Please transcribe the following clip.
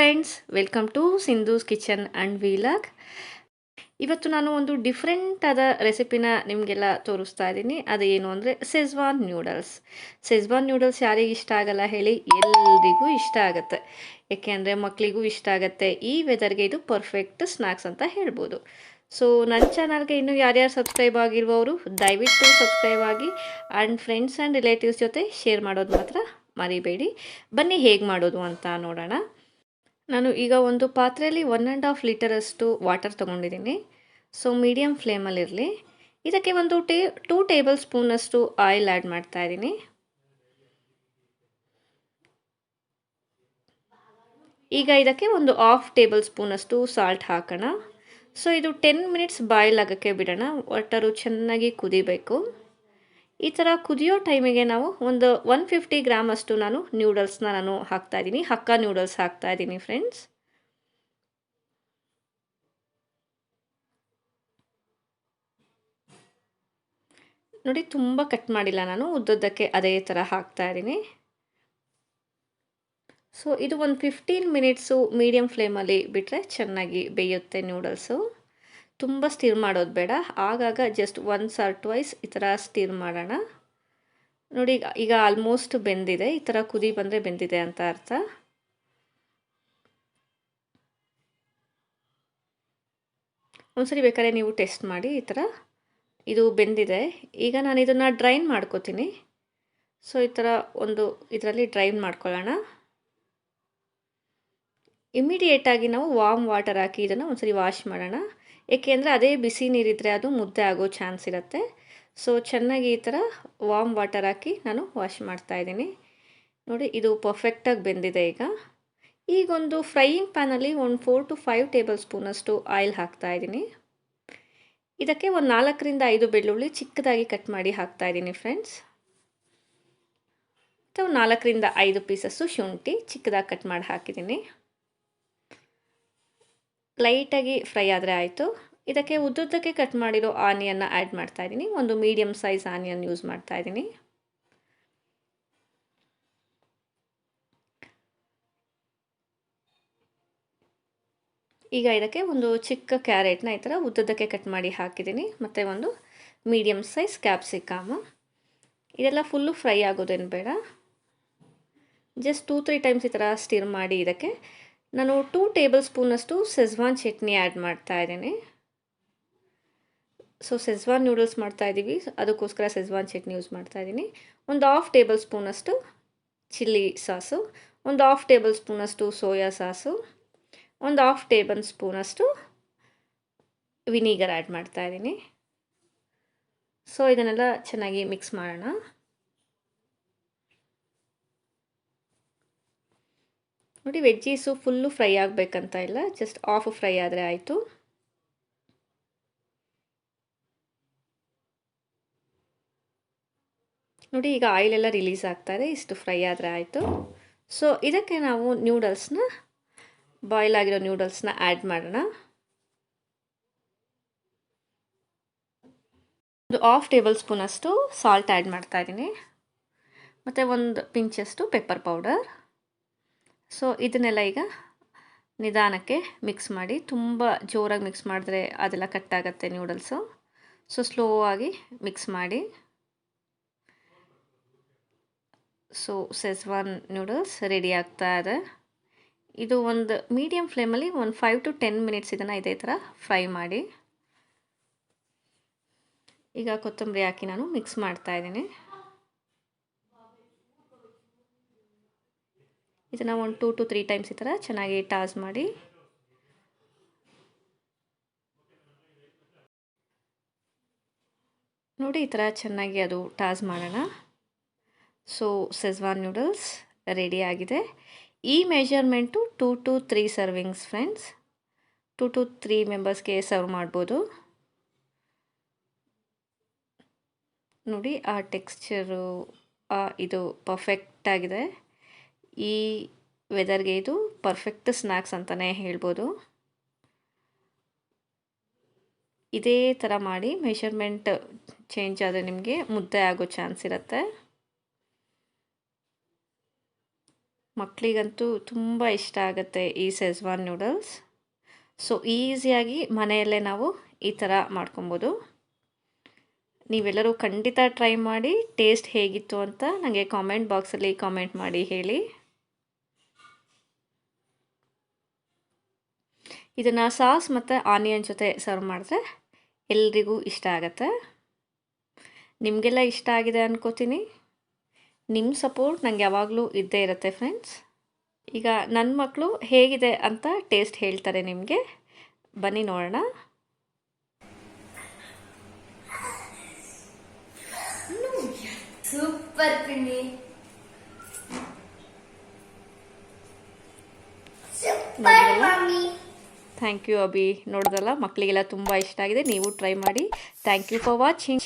Friends, welcome to Sindhu's kitchen and vlog. ಇವತ್ತು ನಾನು ಒಂದು ಡಿಫ್ರೆಂಟ್ ಆದ ರೆಸಿಪಿನ ನಿಮಗೆಲ್ಲ ತೋರಿಸ್ತಾ ಇದ್ದೀನಿ. ಅದೇನು ಅಂದರೆ ಶೆಜ್ವಾನ್ ನ್ಯೂಡಲ್ಸ್. ಶೆಜ್ವಾನ್ ನ್ಯೂಡಲ್ಸ್ ಯಾರಿಗೆ ಇಷ್ಟ ಆಗಲ್ಲ ಹೇಳಿ? ಎಲ್ರಿಗೂ ಇಷ್ಟ ಆಗುತ್ತೆ. ಏಕೆಂದರೆ ಮಕ್ಕಳಿಗೂ ಇಷ್ಟ ಆಗುತ್ತೆ. ಈ ವೆದರ್ಗೆ ಇದು ಪರ್ಫೆಕ್ಟ್ ಸ್ನ್ಯಾಕ್ಸ್ ಅಂತ ಹೇಳ್ಬೋದು. ಸೊ ನನ್ನ ಚಾನಲ್ಗೆ ಇನ್ನೂ ಯಾರ್ಯಾರು ಸಬ್ಸ್ಕ್ರೈಬ್ ಆಗಿರುವವರು ದಯವಿಟ್ಟು ಸಬ್ಸ್ಕ್ರೈಬ್ ಆಗಿ ಆ್ಯಂಡ್ ಫ್ರೆಂಡ್ಸ್ ಆ್ಯಂಡ್ ರಿಲೇಟಿವ್ಸ್ ಜೊತೆ ಶೇರ್ ಮಾಡೋದು ಮಾತ್ರ ಮರಿಬೇಡಿ. ಬನ್ನಿ ಹೇಗೆ ಮಾಡೋದು ಅಂತ ನೋಡೋಣ. ನಾನು ಈಗ ಒಂದು ಪಾತ್ರೆಯಲ್ಲಿ 1.5 ಲೀಟರಷ್ಟು ವಾಟರ್ ತೊಗೊಂಡಿದ್ದೀನಿ. ಸೊ ಮೀಡಿಯಮ್ ಫ್ಲೇಮಲ್ಲಿರಲಿ. ಇದಕ್ಕೆ ಒಂದು 2 ಟೇಬಲ್ ಸ್ಪೂನಷ್ಟು ಆಯಿಲ್ ಆ್ಯಡ್ ಮಾಡ್ತಾ ಇದ್ದೀನಿ. ಈಗ ಇದಕ್ಕೆ ಒಂದು 1/2 ಟೇಬಲ್ ಸ್ಪೂನಷ್ಟು ಸಾಲ್ಟ್ ಹಾಕೋಣ. ಸೊ ಇದು 10 ಮಿನಿಟ್ಸ್ ಬಾಯ್ಲ್ ಆಗೋಕ್ಕೆ ಬಿಡೋಣ. ವಾಟರು ಚೆನ್ನಾಗಿ ಕುದಿಬೇಕು. ಈ ಥರ ಕುದಿಯೋ ಟೈಮಿಗೆ ನಾವು ಒಂದು 150 ಗ್ರಾಮ್ ಅಷ್ಟು ನಾನು ನ್ಯೂಡಲ್ಸ್ನ ಹಾಕ್ತಾಯಿದ್ದೀನಿ. ಹಕ್ಕ ನ್ಯೂಡಲ್ಸ್ ಹಾಕ್ತಾಯಿದ್ದೀನಿ ಫ್ರೆಂಡ್ಸ್. ನೋಡಿ, ತುಂಬ ಕಟ್ ಮಾಡಿಲ್ಲ ನಾನು, ಉದ್ದುದ್ದಕ್ಕೆ ಅದೇ ಥರ ಹಾಕ್ತಾಯಿದ್ದೀನಿ. ಸೊ ಇದು ಒಂದು 15 ಮಿನಿಟ್ಸು ಮೀಡಿಯಮ್ ಫ್ಲೇಮಲ್ಲಿ ಬಿಟ್ಟರೆ ಚೆನ್ನಾಗಿ ಬೇಯುತ್ತೆ ನ್ಯೂಡಲ್ಸು. ತುಂಬ ಸ್ಟಿರ್ ಮಾಡೋದು ಬೇಡ. ಆಗಾಗ ಜಸ್ಟ್ ಒನ್ಸ್ ಆರ್ ಟ್ವೈಸ್ ಈ ಥರ ಸ್ಟಿರ್ ಮಾಡೋಣ. ನೋಡಿ, ಈಗ ಆಲ್ಮೋಸ್ಟ್ ಬೆಂದಿದೆ. ಈ ಥರ ಕುದಿ ಬಂದರೆ ಬೆಂದಿದೆ ಅಂತ ಅರ್ಥ. ಒಂದ್ಸರಿ ಬೇಕಾದ್ರೆ ನೀವು ಟೆಸ್ಟ್ ಮಾಡಿ. ಈ ಥರ ಇದು ಬೆಂದಿದೆ. ಈಗ ನಾನು ಇದನ್ನು ಡ್ರೈನ್ ಮಾಡ್ಕೋತೀನಿ. ಸೊ ಈ ಥರ ಒಂದು ಇದರಲ್ಲಿ ಡ್ರೈನ್ ಮಾಡ್ಕೊಳ್ಳೋಣ. ಇಮಿಡಿಯೇಟಾಗಿ ನಾವು ವಾರ್ಮ್ ವಾಟರ್ ಹಾಕಿ ಇದನ್ನು ಒಂದ್ಸರಿ ವಾಶ್ ಮಾಡೋಣ. ಏಕೆಂದರೆ ಅದೇ ಬಿಸಿ ನೀರಿದ್ದರೆ ಅದು ಮುದ್ದೆ ಆಗೋ ಚಾನ್ಸ್ ಇರುತ್ತೆ. ಸೊ ಚೆನ್ನಾಗಿ ಈ ಥರ ವಾರ್ಮ್ ವಾಟರ್ ಹಾಕಿ ನಾನು ವಾಶ್ ಮಾಡ್ತಾಯಿದ್ದೀನಿ. ನೋಡಿ, ಇದು ಪರ್ಫೆಕ್ಟಾಗಿ ಬೆಂದಿದೆ. ಈಗೊಂದು ಫ್ರೈಯಿಂಗ್ ಪ್ಯಾನಲ್ಲಿ ಒಂದು 4 to 5 ಟೇಬಲ್ ಸ್ಪೂನಷ್ಟು ಆಯಿಲ್ ಹಾಕ್ತಾಯಿದ್ದೀನಿ. ಇದಕ್ಕೆ ಒಂದು 4 ರಿಂದ 5 ಬೆಳ್ಳುಳ್ಳಿ ಚಿಕ್ಕದಾಗಿ ಕಟ್ ಮಾಡಿ ಹಾಕ್ತಾಯಿದ್ದೀನಿ ಫ್ರೆಂಡ್ಸ್. ಮತ್ತು 4 ರಿಂದ 5 ಪೀಸಸ್ಸು ಶುಂಠಿ ಚಿಕ್ಕದಾಗಿ ಕಟ್ ಮಾಡಿ ಹಾಕಿದ್ದೀನಿ. ಲೈಟಾಗಿ ಫ್ರೈ ಆದರೆ ಆಯಿತು. ಇದಕ್ಕೆ ಉದ್ದುದ್ದಕ್ಕೆ ಕಟ್ ಮಾಡಿರೋ ಆನಿಯನ್ನ ಆ್ಯಡ್ ಮಾಡ್ತಾಯಿದ್ದೀನಿ. ಒಂದು ಮೀಡಿಯಮ್ ಸೈಜ್ ಆನಿಯನ್ ಯೂಸ್ ಮಾಡ್ತಾಯಿದ್ದೀನಿ. ಈಗ ಇದಕ್ಕೆ ಒಂದು ಚಿಕ್ಕ ಕ್ಯಾರೆಟ್ನ ಈ ಥರ ಉದ್ದುದ್ದಕ್ಕೆ ಕಟ್ ಮಾಡಿ ಹಾಕಿದ್ದೀನಿ. ಮತ್ತು ಒಂದು ಮೀಡಿಯಮ್ ಸೈಜ್ ಕ್ಯಾಪ್ಸಿಕಮ್. ಇದೆಲ್ಲ ಫುಲ್ಲು ಫ್ರೈ ಆಗೋದೇನು ಬೇಡ. ಜಸ್ಟ್ 2-3 ಟೈಮ್ಸ್ ಈ ಥರ ಸ್ಟಿರ್ ಮಾಡಿ ಇದಕ್ಕೆ ನಾನು 2 ಟೇಬಲ್ ಸ್ಪೂನಷ್ಟು ಶೆಜ್ವಾನ್ ಚಟ್ನಿ ಆ್ಯಡ್ ಮಾಡ್ತಾಯಿದ್ದೀನಿ. ಸೊ ಶೆಜ್ವಾನ್ ನ್ಯೂಡಲ್ಸ್ ಮಾಡ್ತಾಯಿದ್ದೀವಿ, ಅದಕ್ಕೋಸ್ಕರ ಶೆಜ್ವಾನ್ ಚಟ್ನಿ ಯೂಸ್ ಮಾಡ್ತಾಯಿದ್ದೀನಿ. ಒಂದು 1/2 ಟೇಬಲ್ ಸ್ಪೂನಷ್ಟು ಚಿಲ್ಲಿ ಸಾಸು, ಒಂದು 1/2 ಟೇಬಲ್ ಸ್ಪೂನಷ್ಟು ಸೋಯಾ ಸಾಸು, ಒಂದು 1/2 ಟೇಬಲ್ ಸ್ಪೂನಷ್ಟು ವಿನಿಗರ್ ಆ್ಯಡ್ ಮಾಡ್ತಾಯಿದ್ದೀನಿ. ಸೊ ಇದನ್ನೆಲ್ಲ ಚೆನ್ನಾಗಿ ಮಿಕ್ಸ್ ಮಾಡೋಣ. ನೋಡಿ, ವೆಜ್ಜೀಸು ಫುಲ್ಲು ಫ್ರೈ ಆಗಬೇಕಂತ ಇಲ್ಲ, ಜಸ್ಟ್ ಆಫ್ ಫ್ರೈ ಆದರೆ ಆಯಿತು. ನೋಡಿ, ಈಗ ಆಯಿಲೆಲ್ಲ ರಿಲೀಸ್ ಆಗ್ತಾಯಿದೆ. ಇಷ್ಟು ಫ್ರೈ ಆದರೆ ಆಯಿತು. ಸೊ ಇದಕ್ಕೆ ನಾವು ನ್ಯೂಡಲ್ಸ್ನ, ಬಾಯ್ಲ್ ಆಗಿರೋ ನ್ಯೂಡಲ್ಸ್ನ ಆ್ಯಡ್ ಮಾಡೋಣ. ಒಂದು 1/2 ಟೇಬಲ್ ಸ್ಪೂನಷ್ಟು ಸಾಲ್ಟ್ ಆ್ಯಡ್ ಮಾಡ್ತಾಯಿದ್ದೀನಿ. ಮತ್ತು ಒಂದು ಪಿಂಚಷ್ಟು ಪೆಪ್ಪರ್ ಪೌಡರ್. ಸೊ ಇದನ್ನೆಲ್ಲ ಈಗ ನಿಧಾನಕ್ಕೆ ಮಿಕ್ಸ್ ಮಾಡಿ. ತುಂಬ ಜೋರಾಗಿ ಮಿಕ್ಸ್ ಮಾಡಿದ್ರೆ ಅದೆಲ್ಲ ಕಟ್ಟಾಗತ್ತೆ ನ್ಯೂಡಲ್ಸು. ಸೊ ಸ್ಲೋ ಆಗಿ ಮಿಕ್ಸ್ ಮಾಡಿ. ಸೊ ಶೆಜ್ವಾನ್ ನ್ಯೂಡಲ್ಸ್ ರೆಡಿ ಆಗ್ತಾ ಇದೆ. ಇದು ಒಂದು ಮೀಡಿಯಮ್ ಫ್ಲೇಮಲ್ಲಿ ಒಂದು 5 to 10 ಮಿನಿಟ್ಸ್ ಇದನ್ನು ಇದೇ ಥರ ಫ್ರೈ ಮಾಡಿ. ಈಗ ಕೊತ್ತಂಬರಿ ಹಾಕಿ ನಾನು ಮಿಕ್ಸ್ ಮಾಡ್ತಾಯಿದ್ದೀನಿ. ಇದನ್ನು ಒಂದು 2 to 3 ಟೈಮ್ಸ್ ಈ ಥರ ಚೆನ್ನಾಗಿ ಟಾಸ್ ಮಾಡಿ. ನೋಡಿ, ಈ ಥರ ಚೆನ್ನಾಗಿ ಅದು ಟಾಸ್ ಮಾಡೋಣ. ಸೊ ಶೆಜ್ವಾನ್ ನ್ಯೂಡಲ್ಸ್ ರೆಡಿ ಆಗಿದೆ. ಈ measurement 2 to 3 servings friends. 2 to 3 ಮೆಂಬರ್ಸ್ಗೆ ಸರ್ವ್ ಮಾಡ್ಬೋದು. ನೋಡಿ, ಆ ಟೆಕ್ಸ್ಚರು ಇದು ಪರ್ಫೆಕ್ಟಾಗಿದೆ. ಈ ವೆದರ್ಗೆ ಇದು ಪರ್ಫೆಕ್ಟ್ ಸ್ನ್ಯಾಕ್ಸ್ ಅಂತಲೇ ಹೇಳ್ಬೋದು. ಇದೇ ಥರ ಮಾಡಿ, ಮೆಷರ್ಮೆಂಟ್ ಚೇಂಜ್ ಆದರೆ ನಿಮಗೆ ಮುದ್ದೆ ಆಗೋ ಚಾನ್ಸ್ ಇರುತ್ತೆ. ಮಕ್ಕಳಿಗಂತೂ ತುಂಬ ಇಷ್ಟ ಆಗುತ್ತೆ ಈ ಶೆಜ್ವಾನ್ ನೂಡಲ್ಸ್. ಸೊ ಈಸಿಯಾಗಿ ಮನೆಯಲ್ಲೇ ನಾವು ಈ ಥರ ಮಾಡ್ಕೊಬೋದು. ನೀವೆಲ್ಲರೂ ಖಂಡಿತ ಟ್ರೈ ಮಾಡಿ ಟೇಸ್ಟ್ ಹೇಗಿತ್ತು ಅಂತ ನನಗೆ ಕಾಮೆಂಟ್ ಬಾಕ್ಸಲ್ಲಿ ಕಾಮೆಂಟ್ ಮಾಡಿ ಹೇಳಿ. ಇದನ್ನು ಸಾಸ್ ಮತ್ತು ಆನಿಯನ್ ಜೊತೆ ಸರ್ವ್ ಮಾಡಿದ್ರೆ ಎಲ್ರಿಗೂ ಇಷ್ಟ ಆಗುತ್ತೆ. ನಿಮಗೆಲ್ಲ ಇಷ್ಟ ಆಗಿದೆ ಅನ್ಕೋತೀನಿ. ನಿಮ್ಮ ಸಪೋರ್ಟ್ ನನಗೆ ಯಾವಾಗಲೂ ಇದ್ದೇ ಇರುತ್ತೆ ಫ್ರೆಂಡ್ಸ್. ಈಗ ನನ್ನ ಮಕ್ಕಳು ಹೇಗಿದೆ ಅಂತ ಟೇಸ್ಟ್ ಹೇಳ್ತಾರೆ ನಿಮಗೆ. ಬನ್ನಿ ನೋಡೋಣ. ಸೂಪರ್ ಪಿನ್ನಿ, super mummy. Thank you Abhi. ನೋಡಿದ್ರಲ್ಲ, ಮಕ್ಕಳಿಗೆಲ್ಲ ತುಂಬ ಇಷ್ಟ ಆಗಿದೆ. ನೀವು ಟ್ರೈ ಮಾಡಿ. Thank you for watching.